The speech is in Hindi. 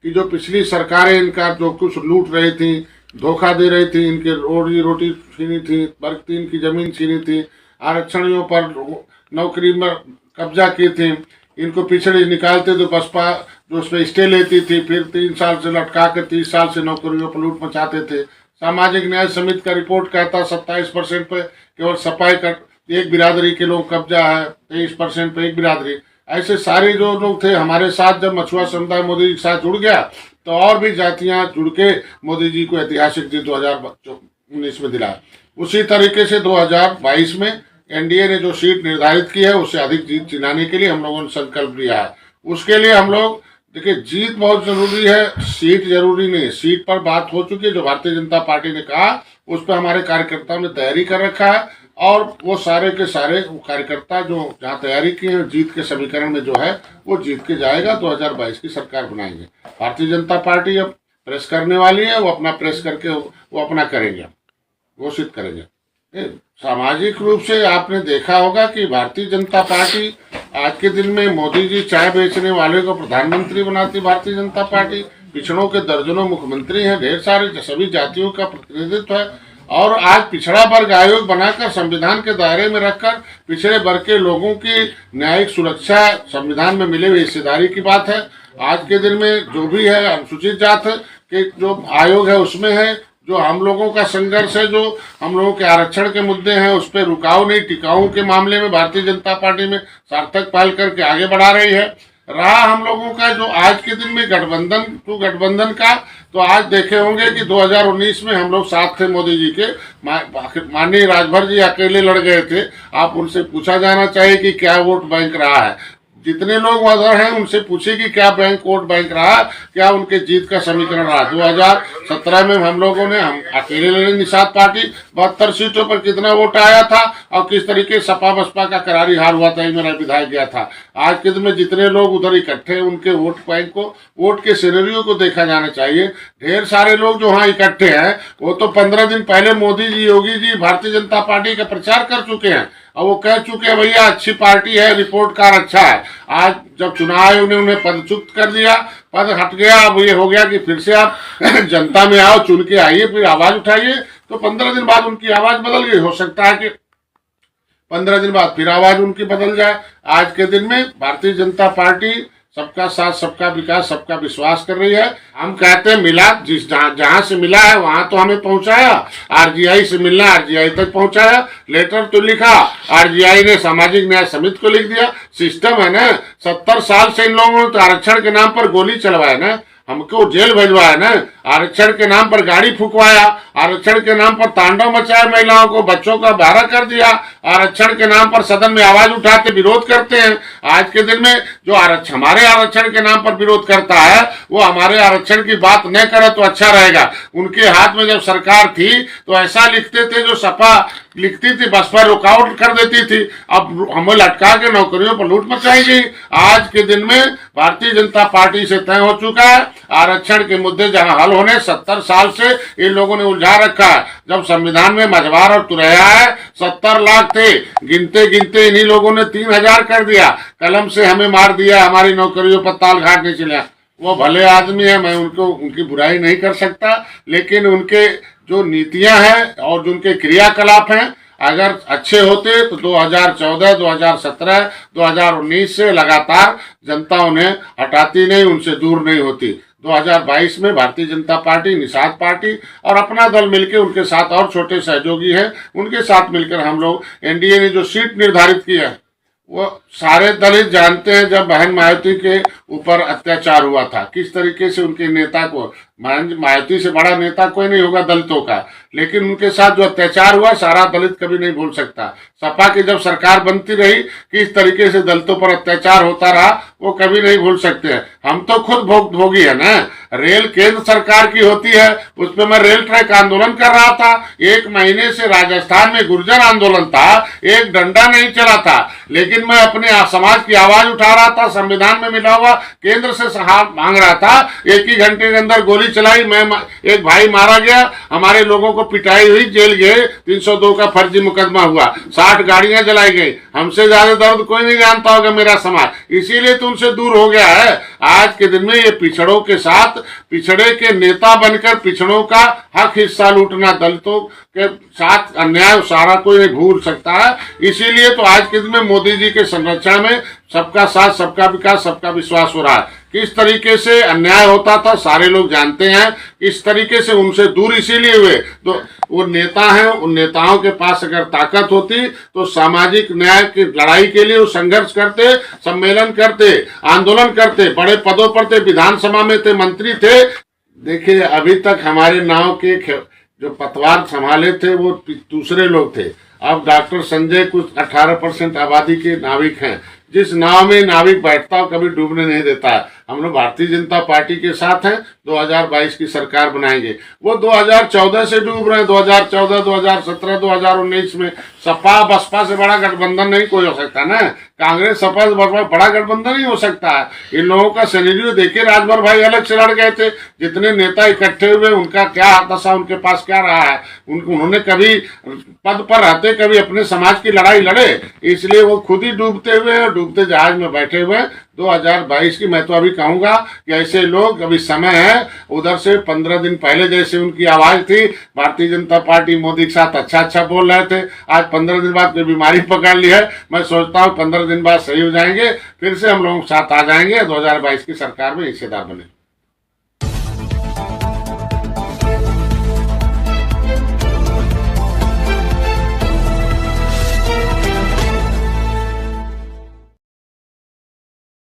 कि जो पिछली सरकारें इनका जो कुछ लूट रही थी, धोखा दे रही थी, इनके रोजी रोटी छीनी थी, वर्ग 3 की जमीन छीनी थी, आरक्षणियों पर नौकरी में कब्जा की थी, इनको पिछड़े निकालते तो बसपा जो उसमें स्टे लेती थी, फिर 3 साल से लटका कर 30 साल से नौकरियों पर लूट मचाते थे। सामाजिक न्याय समिति का रिपोर्ट कहता 27% पे केवल सपाई का एक बिरादरी के लोग कब्जा है, 23% पे एक बिरादरी। ऐसे सारे जो लोग थे हमारे साथ, जब मछुआ समुदाय मोदी जी के साथ जुड़ गया तो और भी जातियां जुड़ के मोदी जी को ऐतिहासिक जीत 2019 में दिलाया। उसी तरीके से 2022 में एनडीए ने जो सीट निर्धारित की है उससे अधिक जीत दिलाने के लिए हम लोगों ने संकल्प लिया है। उसके लिए हम लोग देखिए, जीत बहुत जरूरी है, सीट जरूरी नहीं है। सीट पर बात हो चुकी है, जो भारतीय जनता पार्टी ने कहा उस पर हमारे कार्यकर्ताओं ने तैयारी कर रखा है, और वो सारे के सारे कार्यकर्ता जो जहाँ तैयारी की है जीत के समीकरण में जो है वो जीत के जाएगा। 2022 की सरकार बनाएंगे। भारतीय जनता पार्टी अब प्रेस करने वाली है, वो अपना प्रेस करके वो अपना करेंगे, घोषित करेंगे। सामाजिक रूप से आपने देखा होगा कि भारतीय जनता पार्टी आज के दिन में मोदी जी चाय बेचने वाले को प्रधानमंत्री बनाती भारतीय जनता पार्टी, पिछड़ों के दर्जनों मुख्यमंत्री हैं, ढेर सारे सभी जातियों का प्रतिनिधित्व है, और आज पिछड़ा वर्ग आयोग बनाकर संविधान के दायरे में रखकर पिछड़े वर्ग के लोगों की न्यायिक सुरक्षा संविधान में मिले हुए हिस्सेदारी की बात है। आज के दिन में जो भी है अनुसूचित जात के जो आयोग है उसमें है, जो हम लोगों का संघर्ष है, जो हम लोगों के आरक्षण के मुद्दे हैं उस पर रुकाव नहीं, टिकाऊ के मामले में भारतीय जनता पार्टी में सार्थक पहल करके आगे बढ़ा रही है। रहा हम लोगों का जो आज के दिन में गठबंधन का, तो आज देखे होंगे कि 2019 में हम लोग साथ थे मोदी जी के, माननीय राजभर जी अकेले लड़ गए थे। आप उनसे पूछा जाना चाहिए कि क्या वोट बैंक रहा है, जितने लोग उधर हैं उनसे पूछे कि क्या वोट बैंक रहा, क्या उनके जीत का समीकरण रहा। 2017 में हम लोगों ने, हम अकेले लड़े निषाद पार्टी, 72 सीटों पर कितना वोट आया था और किस तरीके सपा बसपा का करारी हार हुआ था, मेरा विधायक गया था। आज के दिन में जितने लोग उधर इकट्ठे, उनके वोट बैंक को, वोट के सिनेरियो को देखा जाना चाहिए। ढेर सारे लोग जो वहाँ इकट्ठे हैं वो तो 15 दिन पहले मोदी जी, योगी जी भारतीय जनता पार्टी का प्रचार कर चुके हैं और वो कह चुके हैं भैया अच्छी पार्टी है, रिपोर्ट कार्ड अच्छा है। आज जब चुनाव आयोग ने उन्हें पदच्युत कर दिया, पद हट गया, अब ये हो गया कि फिर से आप जनता में आओ, चुन के आइए, फिर आवाज उठाइए, तो 15 दिन बाद उनकी आवाज बदल गई। हो सकता है कि 15 दिन बाद फिर आवाज उनकी बदल जाए। आज के दिन में भारतीय जनता पार्टी सबका साथ, सबका विकास, सबका विश्वास कर रही है। हम कहते हैं मिला, जिस जहां से मिला है वहां तो हमें पहुंचाया, आरजीआई से मिलना आरजीआई तक पहुंचाया, लेटर तो लिखा, आरजीआई ने सामाजिक न्याय समिति को लिख दिया। सिस्टम है ना, 70 साल से इन लोगों ने तो आरक्षण के नाम पर गोली चलवाया ना, हमको जेल भिजवाया ना, आरक्षण के नाम पर गाड़ी फुकवाया, आरक्षण के नाम पर तांडव मचाया, महिलाओं को, बच्चों का बहरा कर दिया, आरक्षण के नाम पर सदन में आवाज उठाते विरोध करते हैं। आज के दिन में जो हमारे आरक्षण के नाम पर विरोध करता है वो हमारे आरक्षण की बात न करे तो अच्छा रहेगा। उनके हाथ में जब सरकार थी तो ऐसा लिखते थे, जो सपा लिखती थी बसपा रुकावट कर देती थी, अब हमें लटका के नौकरियों पर लूट मचाएगी। आज के दिन में भारतीय जनता पार्टी से तय हो चुका है, आरक्षण के मुद्दे जहां हल होने 70 साल से इन लोगों ने उलझा रखा है। जब संविधान में मझवार और तुरैया है, 70 लाख थे, गिनते गिनते इन्हीं लोगों ने 3000 कर दिया, कलम से हमें मार दिया, हमारी नौकरियों पर ताल घाट नहीं चला। वो भले आदमी है, मैं उनकी बुराई नहीं कर सकता, लेकिन उनके जो नीतियां हैं और जो उनके क्रियाकलाप हैं अगर अच्छे होते तो 2014, 2017, 2019 से लगातार जनता उन्हें हटाती नहीं, उनसे दूर नहीं होती। 2022 में भारतीय जनता पार्टी, निषाद पार्टी और अपना दल मिलकर, उनके साथ और छोटे सहयोगी हैं, उनके साथ मिलकर हम लोग एनडीए ने जो सीट निर्धारित की है, वो सारे दलित जानते हैं जब बहन मायावती के ऊपर अत्याचार हुआ था, किस तरीके से उनके नेता को, मायावती से बड़ा नेता कोई नहीं होगा दलितों का, लेकिन उनके साथ जो अत्याचार हुआ सारा दलित कभी नहीं भूल सकता। सपा की जब सरकार बनती रही, किस तरीके से दलितों पर अत्याचार होता रहा, वो कभी नहीं भूल सकते हैं। हम तो खुद भोगी है ना, रेल केंद्र सरकार की होती है, उस पर मैं रेल ट्रैक आंदोलन कर रहा था, 1 महीने से राजस्थान में गुर्जर आंदोलन था, एक डंडा नहीं चला था, लेकिन मैं अपने समाज की आवाज उठा रहा था, संविधान में मिला हुआ केंद्र से सहारा मांग रहा था, एक ही घंटे के अंदर गोली चलाई, एक भाई मारा गया, हमारे लोगों को पिटाई हुई, जेल गए, 302 का फर्जी मुकदमा हुआ, 60 गाड़ियां जलाई गई। हमसे ज्यादा दर्द कोई नहीं जानता होगा मेरा समाज, इसीलिए तो उनसे दूर हो गया है। आज के दिन में ये पिछड़ों के साथ, पिछड़े के नेता बनकर पिछड़ों का हक हिस्सा लूटना, दलितों के साथ अन्याय सारा कोई नहीं भूल सकता है। इसीलिए तो आज के दिन में मोदी जी के संरक्षण में सबका साथ, सबका विकास, सबका विश्वास हो रहा है। किस तरीके से अन्याय होता था सारे लोग जानते हैं, इस तरीके से उनसे दूर इसीलिए हुए। तो वो नेता हैं, उन नेताओं के पास अगर ताकत होती तो सामाजिक न्याय की लड़ाई के लिए वो संघर्ष करते, सम्मेलन करते, आंदोलन करते, बड़े पदों पर थे, विधानसभा में थे, मंत्री थे। देखिए अभी तक हमारे नाव के जो पतवार संभाले थे वो दूसरे लोग थे। अब डॉक्टर संजय कुछ 18% आबादी के नाविक हैं। जिस नाव में नाविक बैठता हो कभी डूबने नहीं देता है। हम लोग भारतीय जनता पार्टी के साथ हैं, 2022 की सरकार बनाएंगे। वो 2014 से डूब रहे हैं, 2014, 2017, 2019 में। सपा बसपा से बड़ा गठबंधन नहीं कोई हो सकता ना, कांग्रेस सपा से बड़ा गठबंधन नहीं हो सकता है। इन लोगों का सिनेरियो देखिए, राजभर भाई अलग से लड़ गए थे, जितने नेता इकट्ठे हुए उनका क्या दशा, उनके पास क्या रहा है। उन्होंने कभी पद पर रहते कभी अपने समाज की लड़ाई लड़े, इसलिए वो खुद ही डूबते हुए, डूबते जहाज में बैठे हुए। 2022 की मैं तो अभी कहूंगा कि ऐसे लोग, अभी समय है, उधर से 15 दिन पहले जैसे उनकी आवाज थी, भारतीय जनता पार्टी मोदी के साथ अच्छा बोल रहे थे, आज 15 दिन बाद कोई बीमारी पकड़ ली है। मैं सोचता हूँ 15 दिन बाद सही हो जाएंगे, फिर से हम लोग साथ आ जाएंगे, 2022 की सरकार में हिस्सेदार बने।